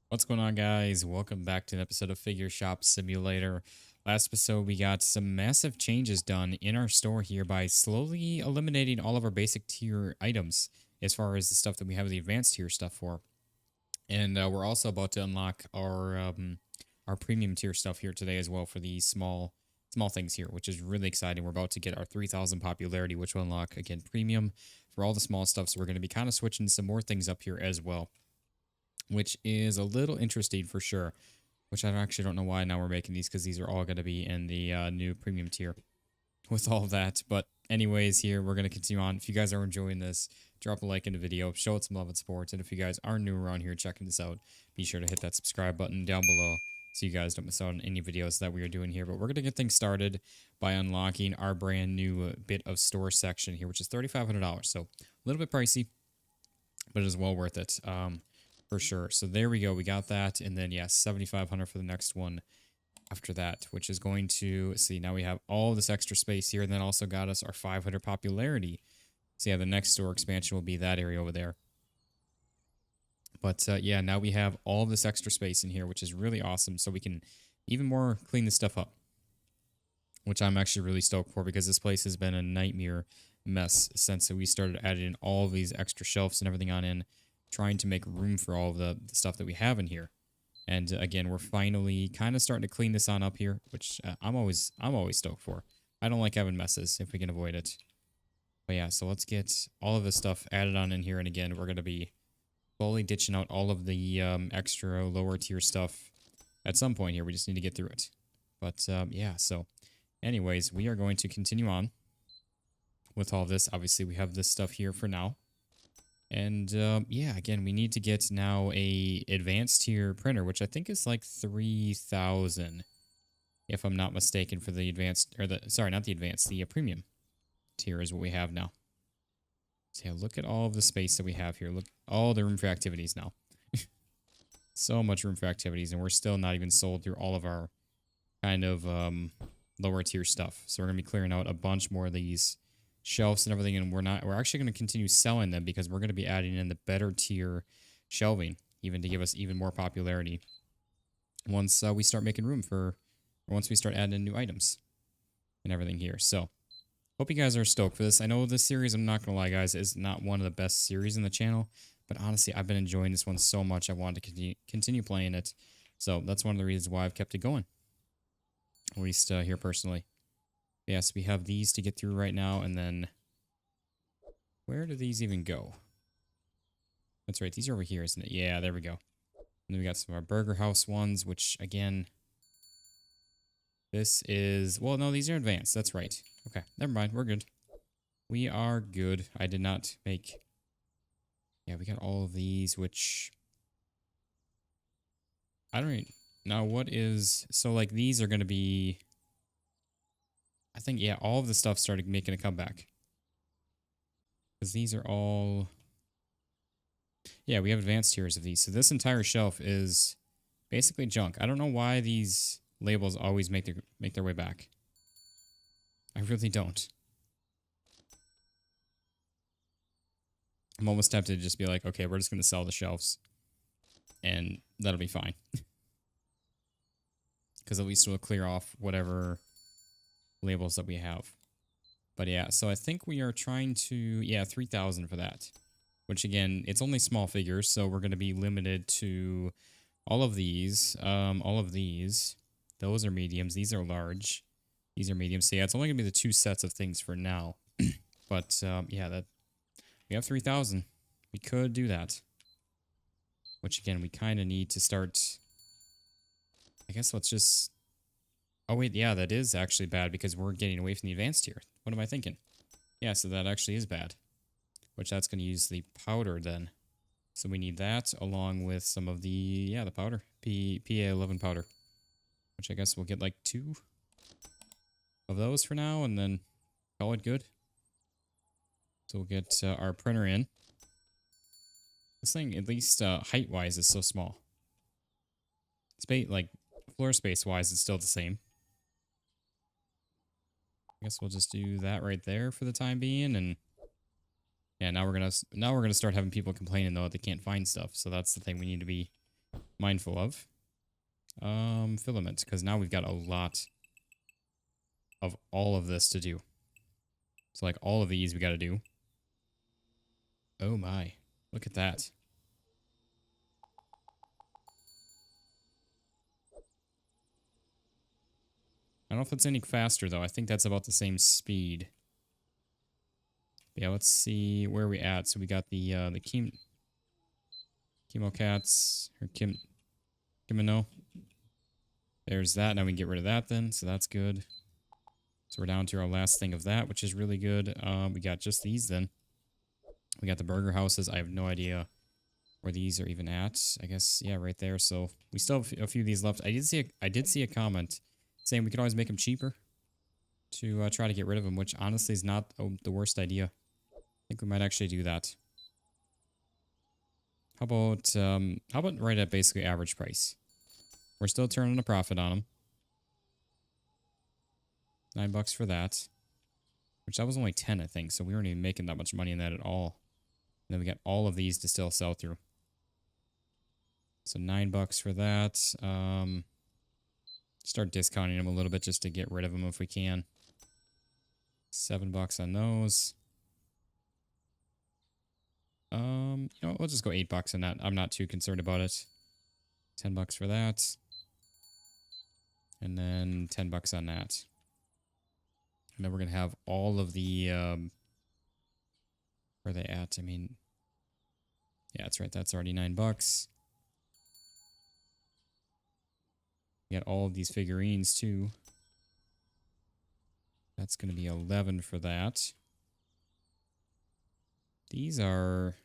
What's going on, guys? Welcome back to an episode of Figureshopsimulator. Last episode, we got some massive changes done in our store here by slowly eliminating all of our basic tier items as far as the stuff that we have the advanced tier stuff for. And we're also about to unlock our premium tier stuff here today as well for the small things here, which is really exciting. We're about to get our 3,000 popularity, which will unlock, again, premium for all the small stuff. So we're going to be kind of switching some more things up here as well, which is a little interesting for sure. Which I actually don't know why now we're making these, because these are all going to be in the new premium tier with all of that. But anyways, here we're going to continue on. If you guys are enjoying this, drop a like in the video, show it some love and support. And if you guys are new around here checking this out, be sure to hit that subscribe button down below so you guys don't miss out on any videos that we are doing here. But we're going to get things started by unlocking our brand new bit of store section here, which is $3,500. So a little bit pricey, but it is well worth it. For sure. So there we go. We got that. And then, yeah, 7,500 for the next one after that, which is going to, see, now we have all this extra space here. And then also got us our 500 popularity. So yeah, the next store expansion will be that area over there. But yeah, now we have all this extra space in here, which is really awesome. So we can even more clean this stuff up, which I'm actually really stoked for, because this place has been a nightmare mess since we started adding all of these extra shelves and everything on in, trying to make room for all of the stuff that we have in here. And again, we're finally kind of starting to clean this on up here, which I'm always stoked for. I don't like having messes if we can avoid it. But yeah, so let's get all of this stuff added on in here. And again, we're going to be slowly ditching out all of the extra lower tier stuff at some point here. We just need to get through it. But yeah, so anyways, we are going to continue on with all of this. Obviously, we have this stuff here for now. And yeah, again, we need to get now a advanced tier printer, which I think is like 3,000, if I'm not mistaken, for the advanced, or the, sorry, not the advanced, the premium tier is what we have now. So yeah, look at all of the space that we have here. Look, all the room for activities now. So much room for activities, and we're still not even sold through all of our kind of lower tier stuff. So we're going to be clearing out a bunch more of these shelves and everything, and we're actually going to continue selling them, because we're going to be adding in the better tier shelving, even to give us even more popularity once we start making room for, or once we start adding in new items and everything here. So hope you guys are stoked for this. I know this series, I'm not gonna lie, guys, is not one of the best series in the channel, but honestly, I've been enjoying this one so much I wanted to continue playing it. So that's one of the reasons why I've kept it going, at least here personally. Yes, we have these to get through right now, and then where do these even go? That's right, these are over here, isn't it? Yeah, there we go. And then we got some of our Burger House ones, which, again, this is, well, no, these are advanced. That's right. Okay, never mind, we're good. We are good. I did not make, yeah, we got all of these, which, I don't even, now what is, so like these are going to be, I think, yeah, all of the stuff started making a comeback. Because these are all, yeah, we have advanced tiers of these. So this entire shelf is basically junk. I don't know why these labels always make their way back. I really don't. I'm almost tempted to just be like, okay, we're just going to sell the shelves, and that'll be fine. Because at least we'll clear off whatever labels that we have. But yeah, so I think we are trying to, yeah, 3,000 for that. Which again, it's only small figures, so we're going to be limited to all of these. Those are mediums. These are large. These are mediums. So yeah, it's only going to be the two sets of things for now. But yeah, that we have 3,000. We could do that. Which again, we kind of need to start. I guess let's just. Oh wait, yeah, that is actually bad, because we're getting away from the advanced tier. What am I thinking? Yeah, so that actually is bad. Which that's going to use the powder then. So we need that along with some of the, yeah, the powder. PA11 powder. Which I guess we'll get like 2 of those for now, and then call it good. So we'll get our printer in. This thing, at least height-wise, is so small. Space, like, floor space-wise, it's still the same. I guess we'll just do that right there for the time being, and yeah, now we're gonna start having people complaining though that they can't find stuff. So that's the thing we need to be mindful of. Filament, because now we've got a lot of all of this to do. So like all of these we got to do. Oh my, look at that. I don't know if it's any faster though. I think that's about the same speed. Yeah, let's see where we at. So we got the chemo cats or kimono. There's that. Now we can get rid of that then. So that's good. So we're down to our last thing of that, which is really good. We got just these then. We got the burger houses. I have no idea where these are even at. I guess, yeah, right there. So we still have a few of these left. I did see a comment saying we could always make them cheaper to try to get rid of them, which honestly is not the worst idea. I think we might actually do that. How about right at basically average price? We're still turning a profit on them. $9 for that. Which that was only 10, I think, so we weren't even making that much money in that at all. And then we got all of these to still sell through. So $9 for that. Start discounting them a little bit just to get rid of them if we can. $7 on those. You know, we'll just go $8 on that. I'm not too concerned about it. $10 for that. And then $10 on that. And then we're going to have all of the, where are they at? I mean, yeah, that's right. That's already $9. We got all of these figurines too. That's going to be 11 for that. These are...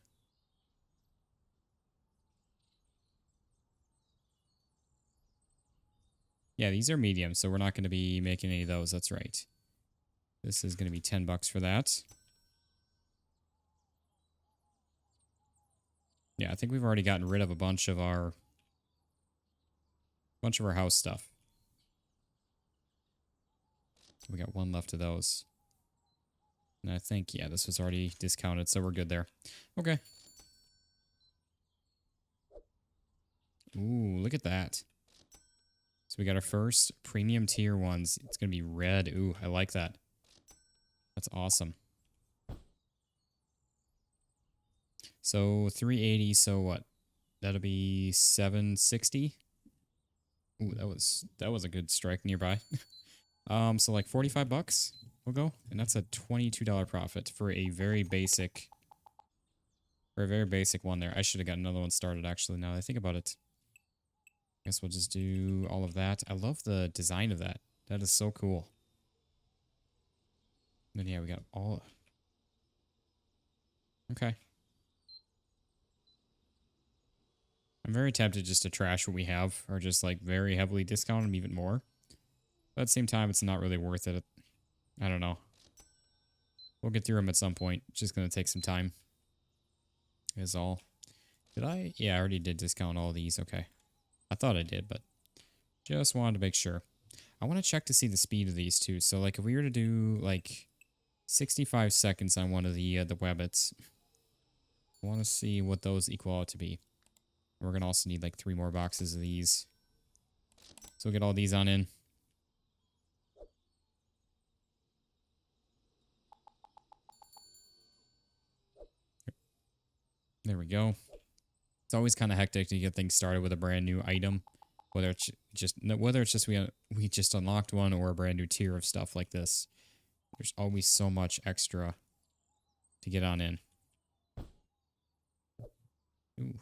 yeah, these are medium, so we're not going to be making any of those. That's right. This is going to be $10 for that. Yeah, I think we've already gotten rid of a bunch of our house stuff. We got one left of those. And I think, yeah, this was already discounted, so we're good there. Okay. Ooh, look at that. So we got our first premium tier ones. It's going to be red. Ooh, I like that. That's awesome. So 380, so what? That'll be 760. Ooh, that was a good strike nearby. So like $45 we'll go, and that's a $22 profit for a very basic one there. I should have got another one started actually now that I think about it. I guess we'll just do all of that. I love the design of that. That is so cool. And then yeah, we got all... okay. I'm very tempted just to trash what we have, or just like very heavily discount them even more. But at the same time, it's not really worth it. I don't know. We'll get through them at some point. It's just going to take some time. Is all. Did I? Yeah, I already did discount all these. Okay. I thought I did, but just wanted to make sure. I want to check to see the speed of these too. So like if we were to do like 65 seconds on one of the webbits, I want to see what those equal out to be. We're going to also need like 3 more boxes of these. So we'll get all these on in. There we go. It's always kind of hectic to get things started with a brand new item, whether it's just we just unlocked one or a brand new tier of stuff like this. There's always so much extra to get on in. Ooh.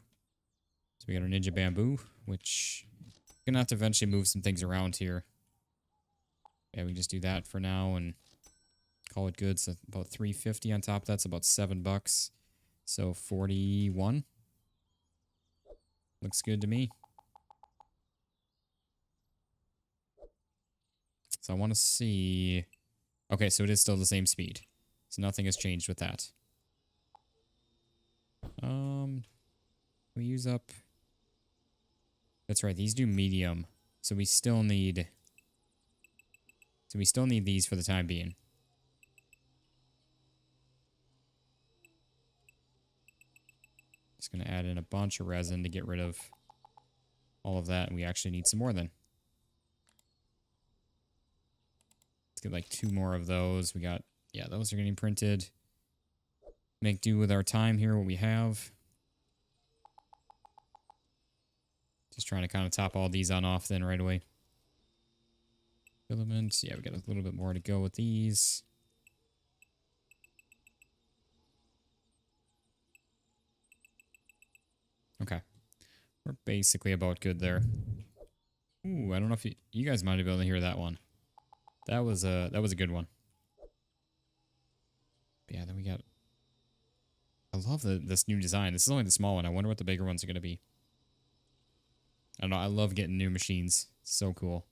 So we got our ninja bamboo, which we're gonna have to eventually move some things around here. Yeah, we can just do that for now and call it good. So about 350 on top. That's about $7. So 41. Looks good to me. So I want to see... okay, so it is still the same speed. So nothing has changed with that. We use up... that's right, these do medium. So we still need... so we still need these for the time being. Just going to add in a bunch of resin to get rid of all of that, and we actually need some more then. Let's get like 2 more of those. We got, yeah, those are getting printed. Make do with our time here, what we have. Just trying to kind of top all these on off then right away. Filaments, yeah, we got a little bit more to go with these. Okay. We're basically about good there. Ooh, I don't know if you guys might have been able to hear that one. That was a good one. But yeah, then we got, I love this new design. This is only the small one. I wonder what the bigger ones are going to be. I don't know. I love getting new machines. So cool.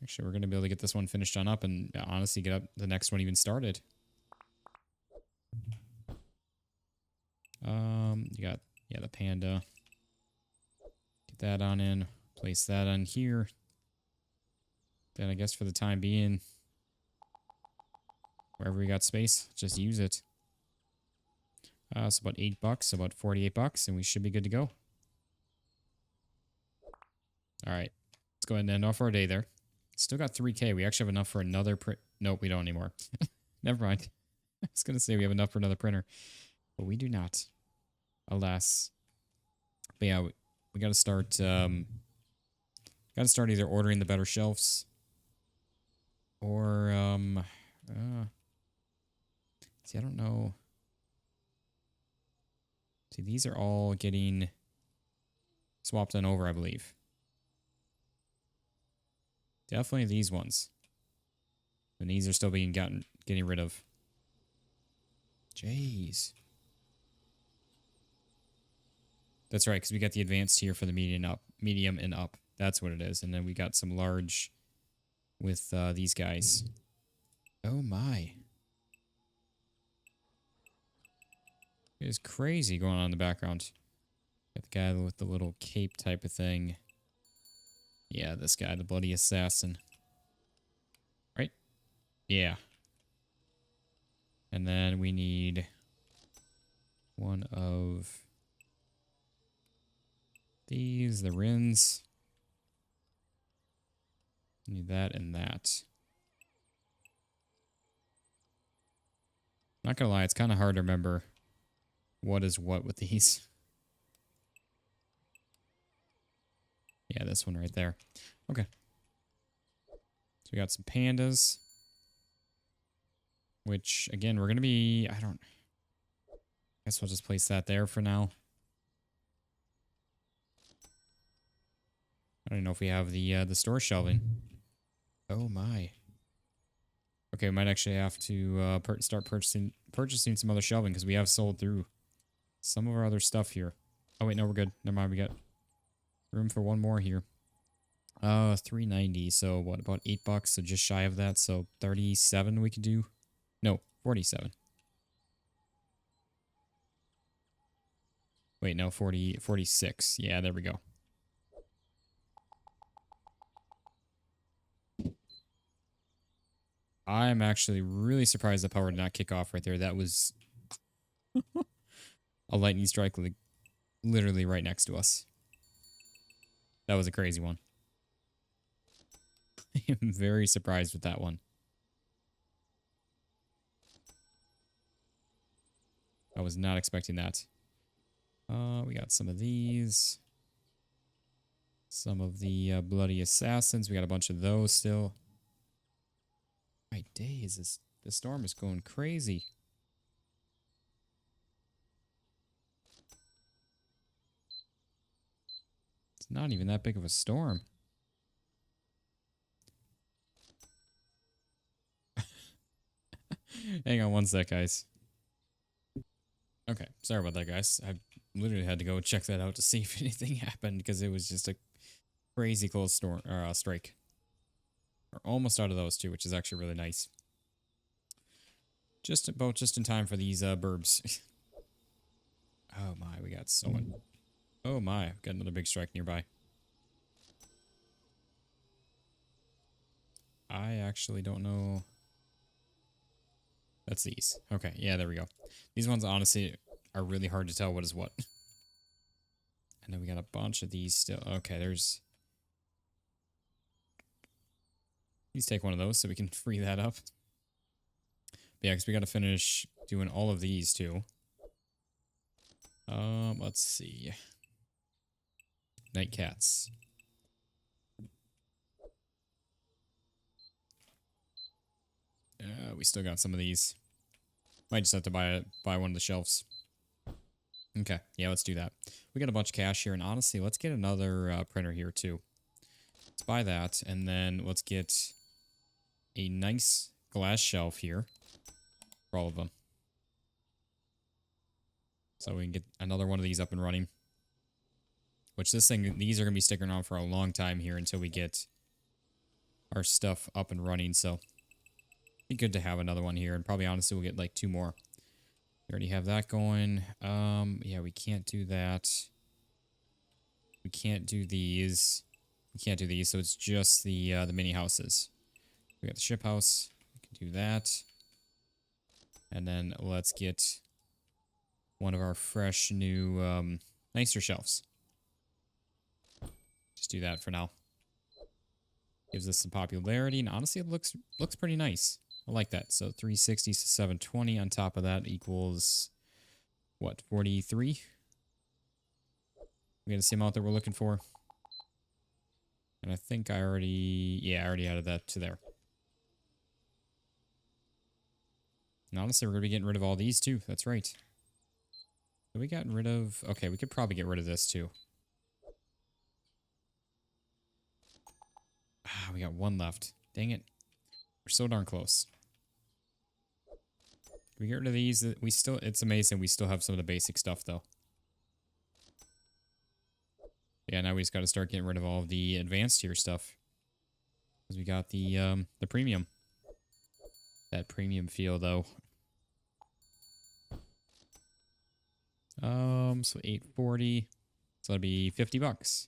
Actually, we're going to be able to get this one finished on up and honestly get up the next one even started. You got, yeah, the panda. Get that on in. Place that on here. Then I guess for the time being, wherever we got space, just use it. It's about $8, about $48, and we should be good to go. All right, let's go ahead and end off our day there. Still got 3K. We actually have enough for another print. Nope, we don't anymore. Never mind. I was gonna say we have enough for another printer, but we do not. Alas. But yeah, we gotta start. Gotta start either ordering the better shelves, or see, I don't know. See, these are all getting swapped on over, I believe. Definitely these ones. And these are still being getting rid of. Jeez. That's right, because we got the advanced tier for the medium and up. That's what it is. And then we got some large with these guys. Oh my. It is crazy going on in the background. Got the guy with the little cape type of thing. Yeah, this guy, the bloody assassin. Right? Yeah. And then we need one of these, the Rins. Need that and that. Not gonna lie, it's kind of hard to remember what is what with these. Yeah, this one right there. Okay. So we got some pandas. Which, again, we're going to be... I guess we'll just place that there for now. I don't know if we have the store shelving. Oh my. Okay, we might actually have to start purchasing some other shelving because we have sold through some of our other stuff here. Oh wait, no, we're good. Never mind, we got room for one more here. $3.90. So what, about $8? So just shy of that. So 37 we could do. No, 47. Wait, no, 46. Yeah, there we go. I'm actually really surprised the power did not kick off right there. That was a lightning strike literally right next to us. That was a crazy one. I am very surprised with that one. I was not expecting that. We got some of these. Some of the bloody assassins. We got a bunch of those still. My days, the storm is going crazy. It's not even that big of a storm. Hang on one sec, guys. Okay, sorry about that, guys. I literally had to go check that out to see if anything happened because it was just a crazy close storm or strike. We're almost out of those two, which is actually really nice. Just in time for these burbs. Oh my, we got so much. Oh my, I've got another big strike nearby. I actually don't know. That's these. Okay, yeah, there we go. These ones, honestly, are really hard to tell what is what. And then we got a bunch of these still. Okay, there's... Please take one of those so we can free that up. But yeah, because we got to finish doing all of these, too. Let's see. Night cats. We still got some of these. Might just have to buy one of the shelves. Okay, yeah, let's do that. We got a bunch of cash here, and honestly, let's get another printer here, too. Let's buy that, and then let's get a nice glass shelf here for all of them. So we can get another one of these up and running. Which these are going to be sticking around for a long time here until we get our stuff up and running, so be good to have another one here, and probably honestly we'll get like 2 more. We already have that going. Yeah, we can't do that. We can't do these. We can't do these, so it's just the mini houses. We got the ship house. We can do that. And then let's get one of our fresh new nicer shelves. Just do that for now. Gives us some popularity, and honestly, it looks pretty nice. I like that. So 360 to 720 on top of that equals what, 43? We got the same amount that we're looking for. And I think I already added that to there. And honestly, we're going to be getting rid of all these too. That's right. So we gotten rid of... Okay, we could probably get rid of this too. Ah, we got 1 left. Dang it. We're so darn close. We get rid of these. We still... It's amazing we still have some of the basic stuff though. Yeah, now we just got to start getting rid of all of the advanced tier stuff. Because we got the premium. That premium feel though. So 840. So that'd be $50.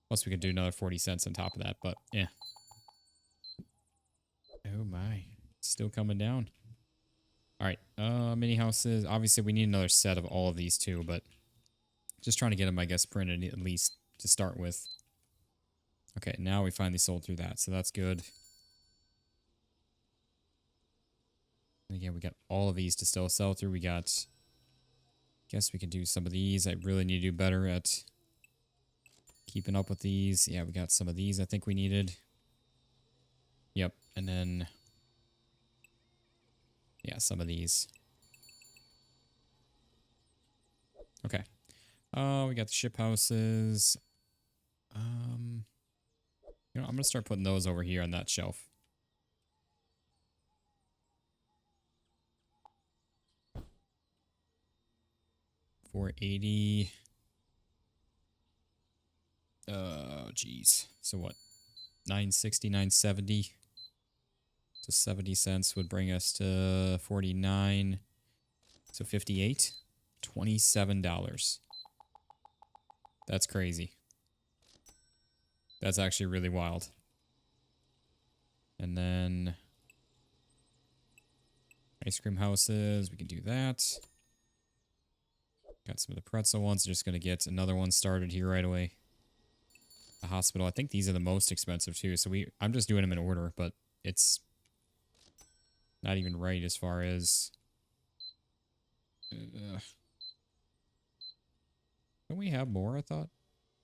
Plus we could do another 40 cents on top of that, but yeah. Oh my. Still coming down. Alright, mini houses. Obviously we need another set of all of these too, but just trying to get them, I guess, printed at least to start with. Okay, now we finally sold through that, so that's good. And again, we got all of these to still sell through. We got... Guess we can do some of these. I really need to do better at keeping up with these. Yeah, we got some of these I think we needed. Yep, and then... Yeah, some of these. Okay. We got the ship houses. You know, I'm going to start putting those over here on that shelf. $480. Geez. So what? $960, $970. So 70 cents would bring us to 49. So 58. $27. That's crazy. That's actually really wild. And then ice cream houses, we can do that. Got some of the pretzel ones. Just going to get another one started here right away. The hospital. I think these are the most expensive too. So I'm just doing them in order, but it's not even right as far as... Don't we have more, I thought?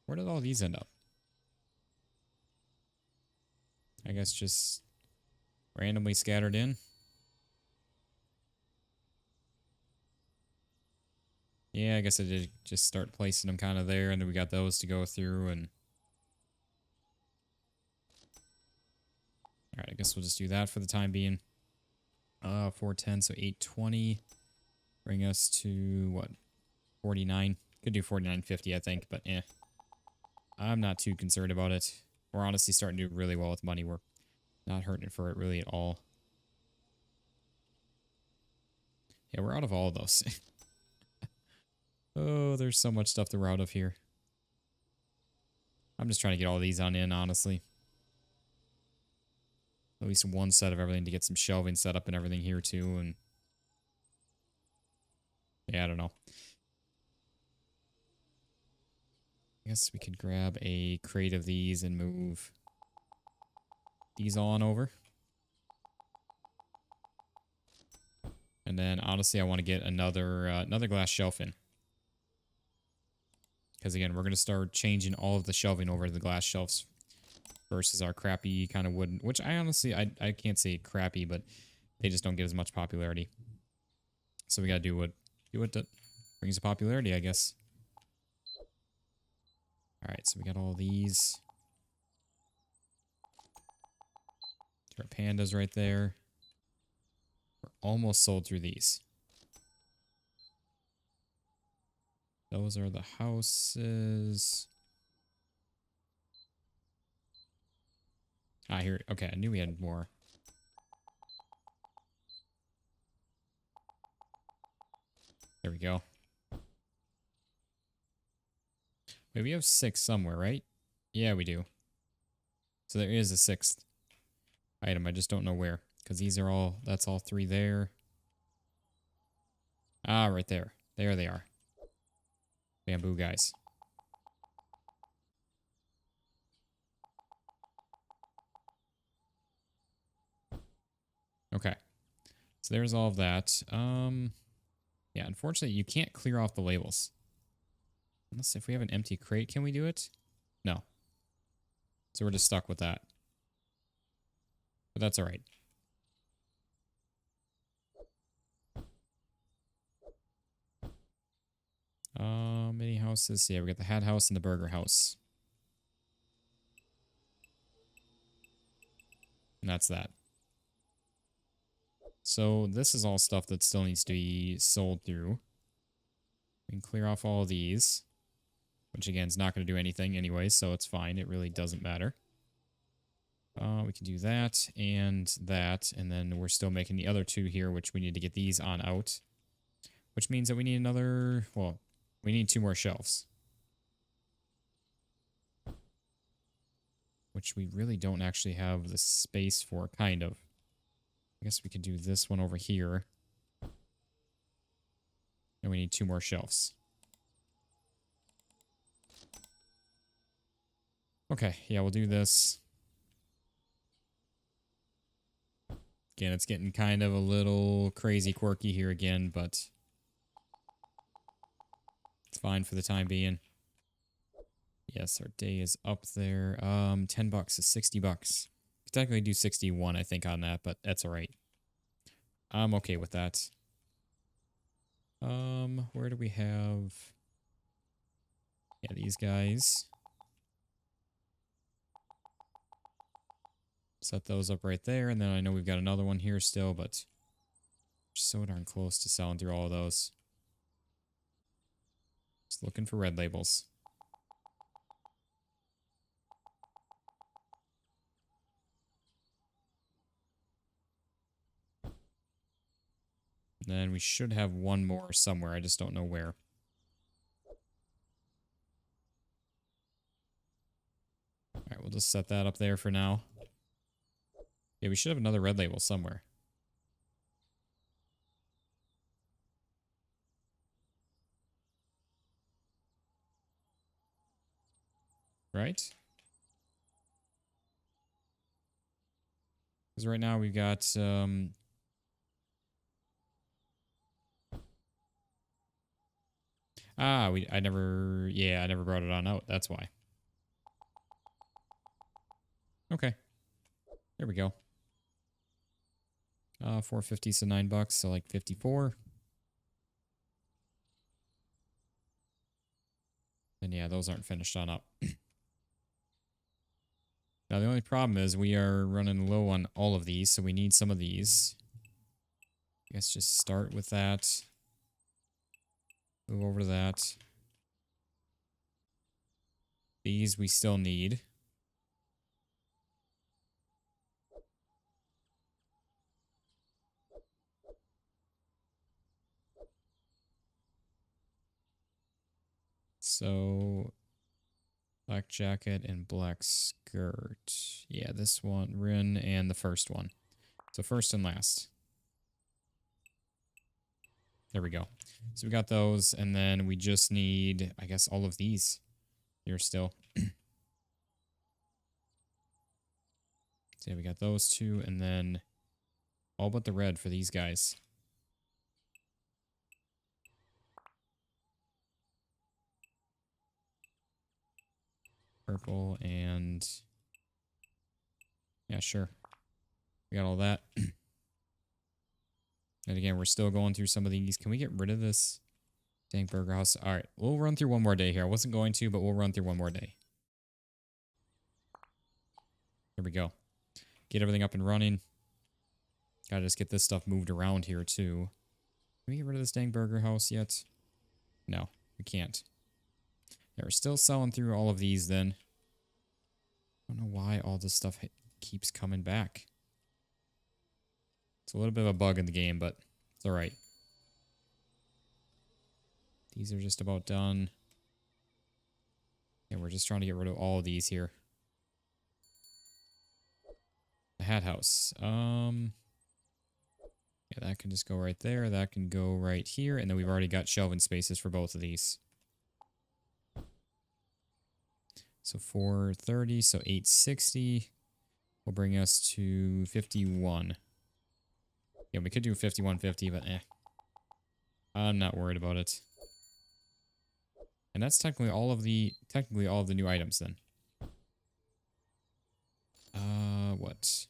Where did all these end up? I guess just randomly scattered in. Yeah, I guess I did just start placing them kind of there, and then we got those to go through, and... Alright, I guess we'll just do that for the time being. 410, so 820. Bring us to, what, 49? Could do 49.50, I think, but yeah. I'm not too concerned about it. We're honestly starting to do really well with money. We're not hurting for it really at all. Yeah, we're out of all of those. Oh, there's so much stuff that we're out of here. I'm just trying to get all these on in, honestly. At least one set of everything to get some shelving set up and everything here, too. And Yeah, I don't know. I guess we could grab a crate of these and move these on over. And then, honestly, I want to get another glass shelf in. Because, again, we're going to start changing all of the shelving over to the glass shelves versus our crappy kind of wooden, which I honestly, I can't say crappy, but they just don't get as much popularity. So we got to do what brings the popularity, I guess. All right, so we got all these. Our pandas right there. We're almost sold through these. Those are the houses. Ah, here. Okay, I knew we had more. There we go. Wait, we have 6 somewhere, right? Yeah, we do. So there is a 6th item. I just don't know where. Because these are all, that's all 3 there. Ah, right there. There they are. Bamboo guys. Okay. So there's all of that. Yeah, unfortunately, you can't clear off the labels. Unless if we have an empty crate, can we do it? No. So we're just stuck with that. But that's all right. Many houses. Yeah, we got the hat house and the burger house. And that's that. So this is all stuff that still needs to be sold through. We can clear off all of these. Which again is not going to do anything anyway, so it's fine. It really doesn't matter. We can do that, and then we're still making the other 2 here, which we need to get these on out. Which means that we need another, well, we need 2 more shelves. Which we really don't actually have the space for, kind of. I guess we could do this one over here. And we need 2 more shelves. Okay, yeah, we'll do this. Again, it's getting kind of a little crazy quirky here again, but it's fine for the time being. Yes, our day is up there. $10 is $60. Could technically do 61, I think, on that, but that's all right. I'm okay with that. Where do we have? Yeah, these guys. Set those up right there, and then I know we've got another one here still, but we're so darn close to selling through all of those. Just looking for red labels. And then we should have one more somewhere. I just don't know where. All right, we'll just set that up there for now. Yeah, we should have another red label somewhere. Right? Because right now we've got... I never brought it on out. That's why. Okay. There we go. 450, so $9, so like 54. And yeah, those aren't finished on up. Now, the only problem is we are running low on all of these, so we need some of these. I guess just start with that. Move over to that. These we still need. So, black jacket and black skirt. Yeah, this one, Rin, and the first one. So first and last. There we go. So we got those, and then we just need, I guess, all of these here still. So yeah, we got those two, and then all but the red for these guys. Purple and... yeah, sure. We got all that. And again, we're still going through some of these. Can we get rid of this dang burger house? All right, we'll run through one more day here. I wasn't going to, but we'll run through one more day. There we go. Get everything up and running. Gotta just get this stuff moved around here, too. Can we get rid of this dang burger house yet? No, we can't. Yeah, we're still selling through all of these, then. I don't know why all this stuff keeps coming back. It's a little bit of a bug in the game, but it's alright. These are just about done. And we're just trying to get rid of all of these here. The hat house. Yeah, that can just go right there. That can go right here. And then we've already got shelving spaces for both of these. So 430, so 860 will bring us to 51. Yeah, we could do 5150, but I'm not worried about it. And that's technically all of the new items then. What?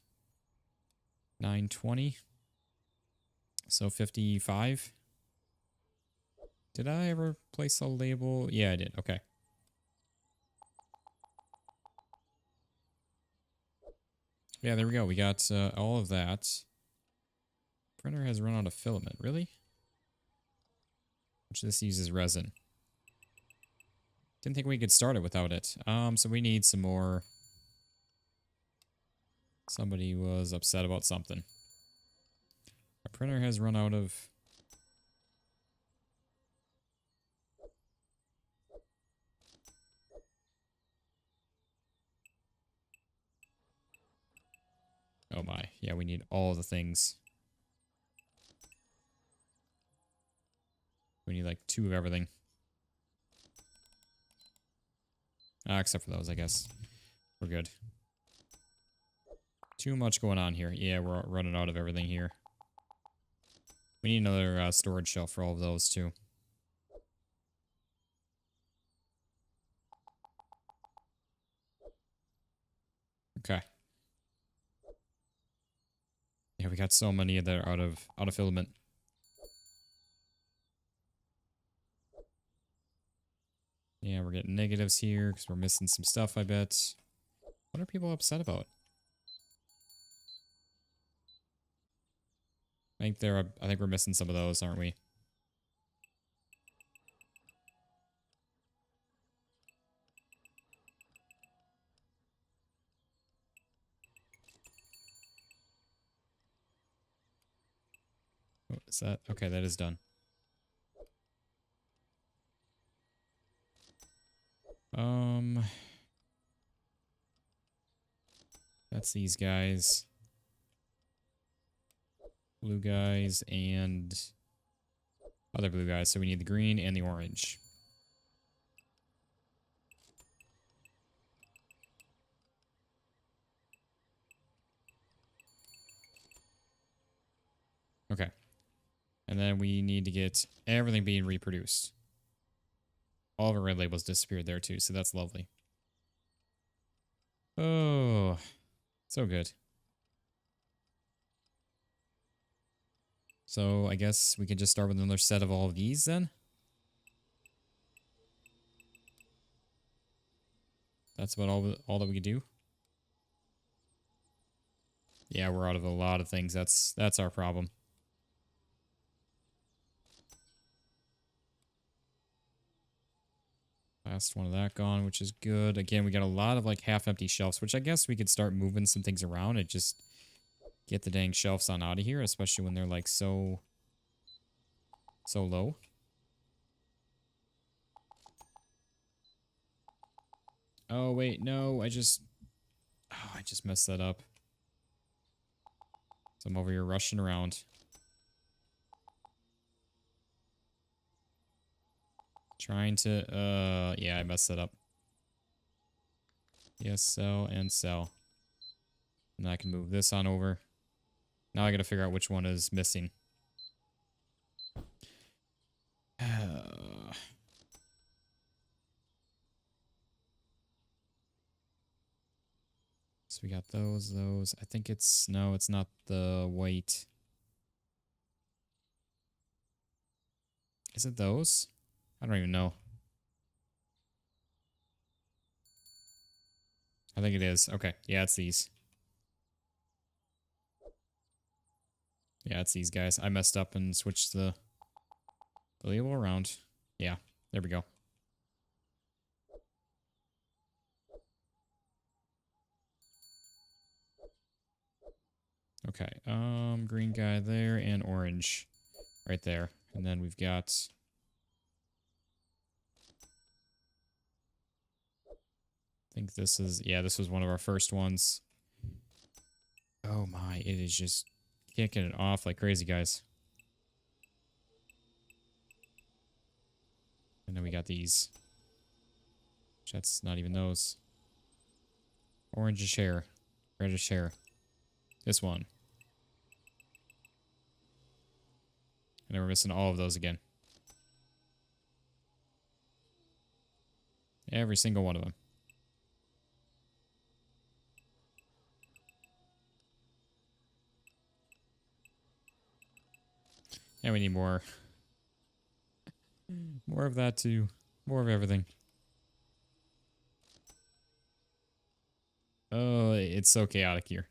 920. So 55. Did I ever place a label? Yeah, I did. Okay. Yeah, there we go. We got all of that. Printer has run out of filament. Really? Which this uses resin. Didn't think we could start it without it. So we need some more. Somebody was upset about something. Our printer has run out of... oh my. Yeah, we need all the things. We need like 2 of everything. Except for those, I guess. We're good. Too much going on here. Yeah, we're running out of everything here. We need another storage shelf for all of those, too. Okay. Yeah, we got so many that are out of filament. Yeah, we're getting negatives here because we're missing some stuff, I bet. What are people upset about? I think we're missing some of those, aren't we? What is that? Okay, that is done. That's these guys. Blue guys and other blue guys. So we need the green and the orange. Okay. And then we need to get everything being reproduced. All of our red labels disappeared there too, so that's lovely. Oh, so good. So I guess we can just start with another set of all of these then. That's about all that we can do. Yeah, we're out of a lot of things. That's our problem. Last one of that gone, which is good. Again, we got a lot of like half-empty shelves, which I guess we could start moving some things around and just get the dang shelves on out of here, especially when they're like so low. Oh, wait, no, I just messed that up. So I'm over here rushing around. Trying to, yeah, I messed that up. Yes, sell and sell. And I can move this on over. Now I gotta figure out which one is missing. So we got those. I think it's, no, it's not the white. Is it those? I don't even know. I think it is. Okay. Yeah, it's these. Yeah, it's these guys. I messed up and switched the label around. Yeah, there we go. Okay, green guy there and orange right there. And then we've got... I think this is, yeah, this was one of our first ones. Oh my, it is just kicking it off like crazy, guys. And then we got these. That's not even those. Orangish hair. Reddish hair. This one. And then we're missing all of those again. Every single one of them. And we need more. More of that too. More of everything. Oh, it's so chaotic here.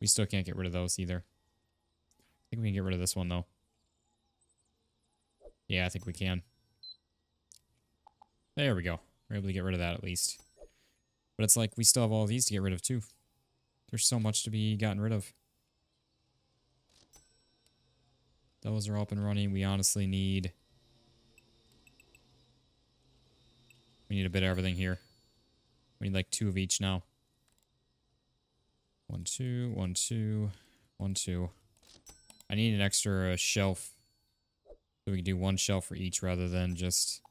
We still can't get rid of those either. I think we can get rid of this one though. Yeah, I think we can. There we go. We're able to get rid of that at least. But it's like we still have all these to get rid of too. There's so much to be gotten rid of. Those are up and running. We honestly need... We need a bit of everything here. We need like 2 of each now. 1, 2, 1, 2, 1, 2. I need an extra shelf. So we can do 1 shelf for each rather than just...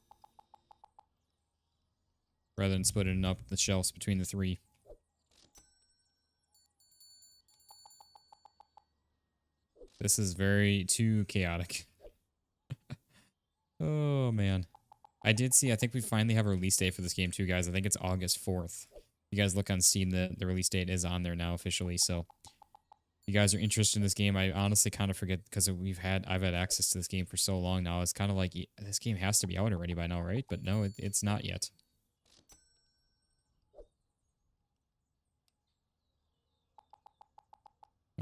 Rather than splitting up the shelves between the 3. This is very too chaotic. Oh, man. I did see, I think we finally have a release date for this game too, guys. I think it's August 4th. You guys look on Steam, the release date is on there now officially, so... If you guys are interested in this game, I honestly kind of forget because I've had access to this game for so long now. It's kind of like, this game has to be out already by now, right? But no, it's not yet.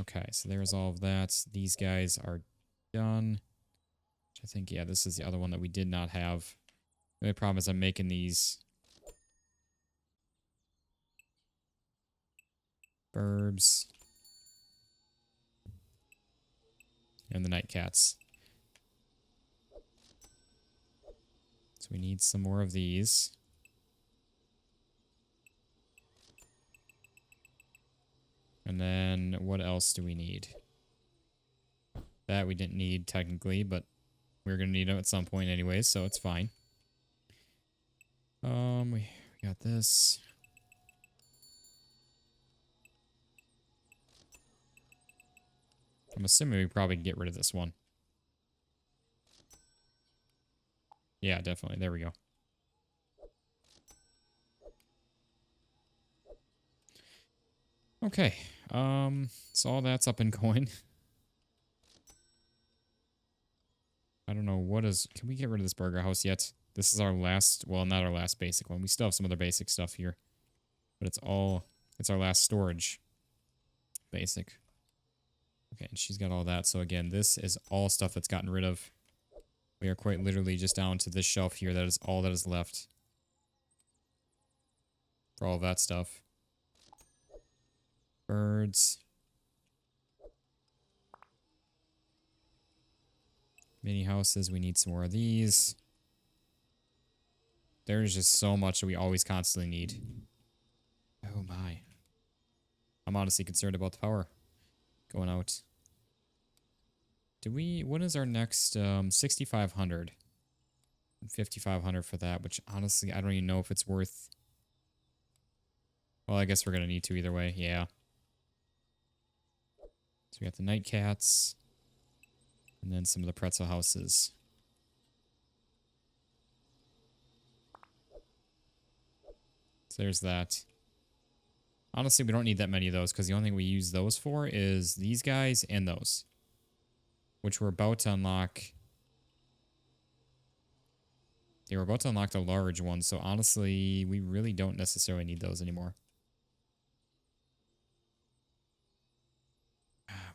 Okay, so there's all of that. These guys are done. I think, yeah, this is the other one that we did not have. The only problem is I'm making these burbs and the night cats. So we need some more of these. And then what else do we need? That we didn't need technically, but we're going to need them at some point anyways, so it's fine. We got this. I'm assuming we probably can get rid of this one. Yeah, definitely. There we go. Okay. So all that's up and going. I don't know what is... Can we get rid of this burger house yet? This is our last... Well, not our last basic one. We still have some other basic stuff here. But it's all... It's our last storage. Basic. Okay, and she's got all that. So again, this is all stuff that's gotten rid of. We are quite literally just down to this shelf here. That is all that is left. For all of that stuff. Birds. Mini houses. We need some more of these. There's just so much that we always constantly need. Oh my. I'm honestly concerned about the power going out. Do we... What is our next... 6,500. 5,500 for that, which honestly, I don't even know if it's worth. Well, I guess we're going to need to either way. Yeah. So we got the night cats and then some of the pretzel houses. So there's that. Honestly, we don't need that many of those because the only thing we use those for is these guys and those, which we're about to unlock. They were about to unlock the large ones, so honestly, we really don't necessarily need those anymore.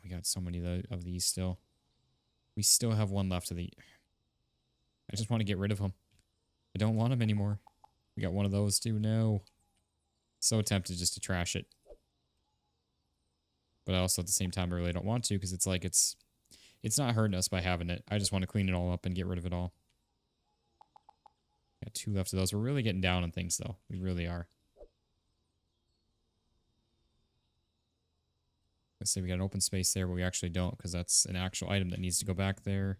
We got so many of these still. We still have one left of the... I just want to get rid of them. I don't want them anymore. We got one of those too. No. So tempted just to trash it. But also at the same time, I really don't want to because it's like it's not hurting us by having it. I just want to clean it all up and get rid of it all. Got 2 left of those. We're really getting down on things, though. We really are. Let's say we got an open space there, but we actually don't because that's an actual item that needs to go back there.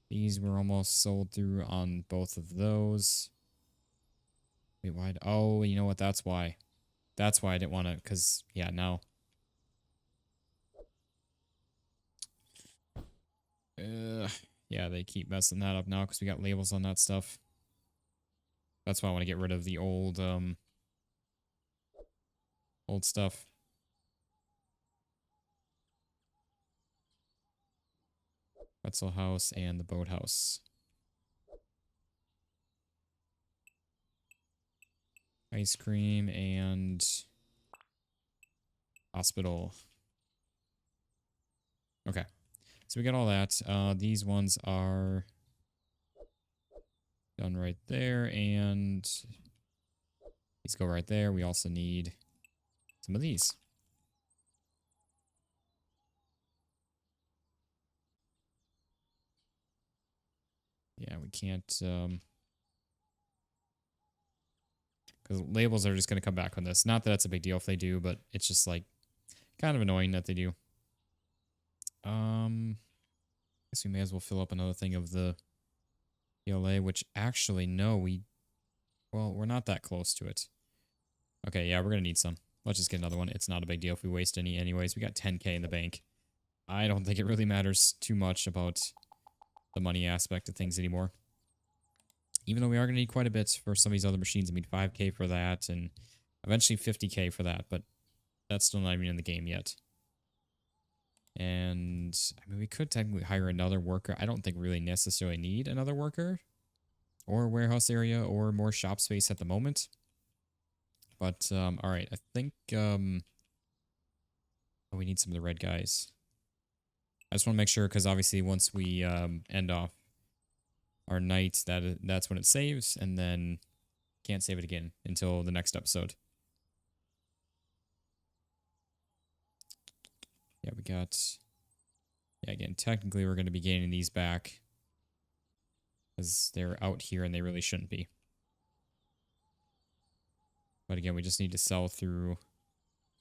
These were almost sold through on both of those. Wait, why? Oh, you know what? That's why. That's why I didn't want to, because, yeah, now. Yeah, they keep messing that up now because we got labels on that stuff. That's why I want to get rid of the old stuff. Pretzel house and the boathouse. Ice cream and hospital. Okay. So we got all that. These ones are done right there, and these go right there. We also need some of these. Yeah, we can't, because labels are just going to come back on this. Not that that's a big deal if they do, but it's just like kind of annoying that they do. Guess we may as well fill up another thing of the PLA, which actually, no, well, we're not that close to it. Okay, yeah, we're going to need some. Let's just get another one. It's not a big deal if we waste any anyways. We got 10K in the bank. I don't think it really matters too much about the money aspect of things anymore. Even though we are going to need quite a bit for some of these other machines. I mean, 5K for that and eventually 50K for that, but that's still not even in the game yet. And, I mean, we could technically hire another worker. I don't think we really necessarily need another worker or a warehouse area or more shop space at the moment. But, all right, I think, oh, we need some of the red guys. I just want to make sure, because obviously once we end off our night, that's when it saves, and then can't save it again until the next episode. Yeah, we got... Yeah, again, technically we're going to be gaining these back because they're out here and they really shouldn't be. But again, we just need to sell through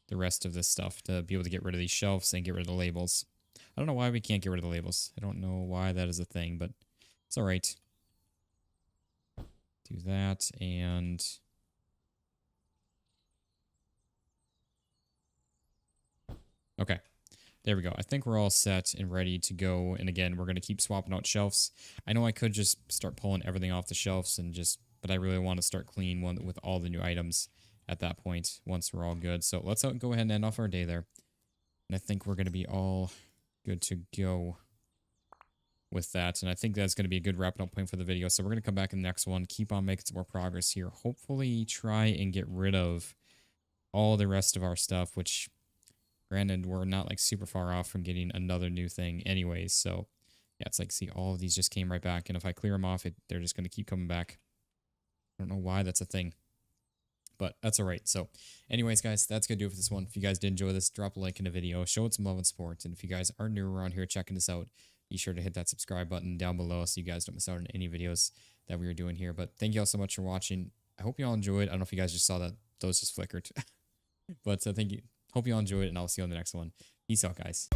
the rest of this stuff to be able to get rid of these shelves and get rid of the labels. I don't know why we can't get rid of the labels. I don't know why that is a thing, but it's all right. Do that and... Okay. There we go. I think we're all set and ready to go. And again, we're going to keep swapping out shelves. I know I could just start pulling everything off the shelves and just... But I really want to start clean one with all the new items at that point once we're all good. So let's go ahead and end off our day there. And I think we're going to be all good to go with that. And I think that's going to be a good wrapping up point for the video. So we're going to come back in the next one, keep on making some more progress here. Hopefully try and get rid of all the rest of our stuff, which granted, we're not like super far off from getting another new thing anyways. So yeah, it's like, see, all of these just came right back. And if I clear them off, they're just going to keep coming back. I don't know why that's a thing, but that's all right. So anyways, guys, that's going to do it for this one. If you guys did enjoy this, drop a like in the video, show it some love and support. And if you guys are new around here checking this out, be sure to hit that subscribe button down below so you guys don't miss out on any videos that we are doing here. But thank you all so much for watching. I hope you all enjoyed. I don't know if you guys just saw that. Those just flickered. But thank you. Hope you all enjoyed, and I'll see you on the next one. Peace out, guys.